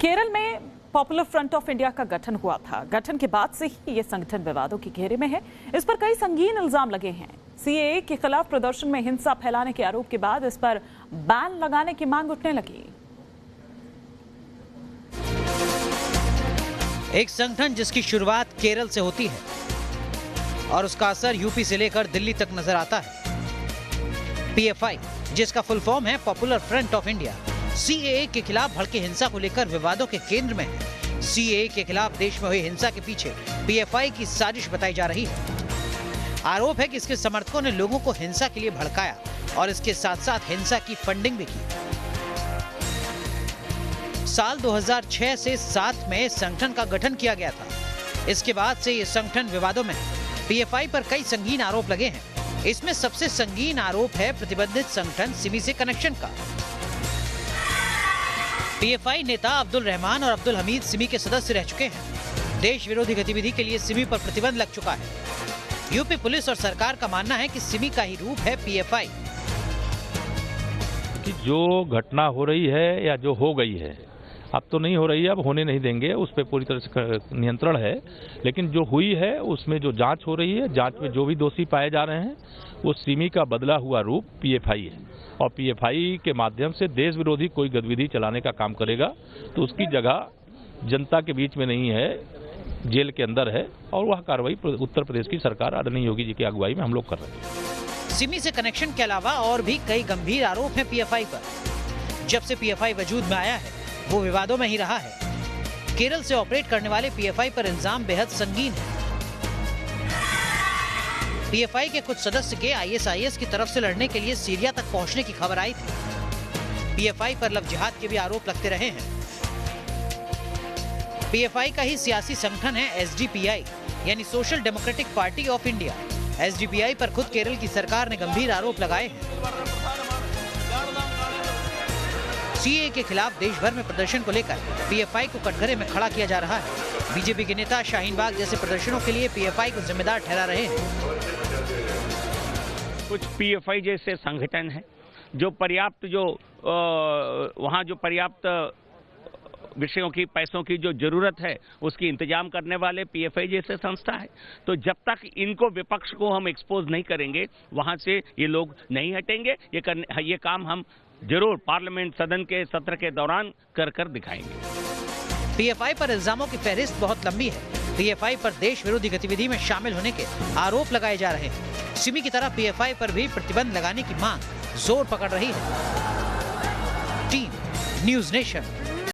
केरल में popular front of India का गठन हुआ था। गठन के बाद से ही ये संगठन विवादों के घेरे में है। इस पर कई संगीन इल्जाम लगे हैं। सीएए के खिलाफ प्रदर्शन में हिंसा फैलाने के आरोप के बाद इस पर बैन लगाने की मांग उठने लगी। एक संगठन जिसकी शुरुआत केरल से होती है और उसका असर यूपी से लेकर दिल्ली तक नजर आता है। पीएफआई, जिसका फुल फॉर्म है popular front of India, CAA के खिलाफ भड़के हिंसा को लेकर विवादों के केंद्र में है। सीएए के खिलाफ देश में हुई हिंसा के पीछे पीएफआई की साजिश बताई जा रही है। आरोप है कि इसके समर्थकों ने लोगों को हिंसा के लिए भड़काया और इसके साथ साथ हिंसा की फंडिंग भी की। साल 2006 से 7 में संगठन का गठन किया गया था। इसके बाद से ये संगठन विवादों में है। पीएफआई पर कई संगीन आरोप लगे हैं। इसमें सबसे संगीन आरोप है प्रतिबंधित संगठन सिमी से कनेक्शन का। पीएफआई नेता अब्दुल रहमान और अब्दुल हमीद सिमी के सदस्य रह चुके हैं। देश विरोधी गतिविधि के लिए सिमी पर प्रतिबंध लग चुका है। यूपी पुलिस और सरकार का मानना है कि सिमी का ही रूप है पीएफआई। कि जो घटना हो रही है या जो हो गई है, अब तो नहीं हो रही है, अब होने नहीं देंगे, उस पर पूरी तरह से नियंत्रण है। लेकिन जो हुई है उसमें जो जांच हो रही है, जांच में जो भी दोषी पाए जा रहे हैं, वो सिमी का बदला हुआ रूप पीएफआई है। और पीएफआई के माध्यम से देश विरोधी कोई गतिविधि चलाने का काम करेगा तो उसकी जगह जनता के बीच में नहीं है, जेल के अंदर है। और वह कार्रवाई उत्तर प्रदेश की सरकार आदरणीय योगी जी की अगुवाई में हम लोग कर रहे हैं। सिमी से कनेक्शन के अलावा और भी कई गंभीर आरोप हैं पीएफआई पर। जब से पीएफआई वजूद में आया है वो विवादों में ही रहा है। केरल से ऑपरेट करने वाले पीएफआई पर इल्जाम बेहद संगीन है। पीएफआई के कुछ सदस्य के आईएसआईएस की तरफ से लड़ने के लिए सीरिया तक पहुंचने की खबर आई थी। पीएफआई पर लव जिहाद के भी आरोप लगते रहे हैं। पीएफआई का ही सियासी संगठन है एसडीपीआई, यानी social democratic party of India. SDPI पर खुद केरल की सरकार ने गंभीर आरोप लगाए हैं। सीएए के खिलाफ देश भर में प्रदर्शन को लेकर पीएफआई को कटघरे में खड़ा किया जा रहा है। बीजेपी के नेता शाहीन बाग जैसे प्रदर्शनों के लिए पीएफआई को जिम्मेदार ठहरा रहे हैं। कुछ पीएफआई जैसे संगठन है जो वहाँ जो पर्याप्त विषयों की, पैसों की जो जरूरत है उसकी इंतजाम करने वाले पीएफआई जैसे संस्था है। तो जब तक इनको, विपक्ष को हम एक्सपोज नहीं करेंगे, वहां से ये लोग नहीं हटेंगे। ये काम हम जरूर पार्लियामेंट सदन के सत्र के दौरान कर दिखाएंगे। पीएफआई पर इल्जामों की फहरिस्त बहुत लंबी है। पीएफआई पर देश विरोधी गतिविधि में शामिल होने के आरोप लगाए जा रहे हैं। सिमी की तरह पीएफआई पर भी प्रतिबंध लगाने की मांग जोर पकड़ रही है। Team news nation.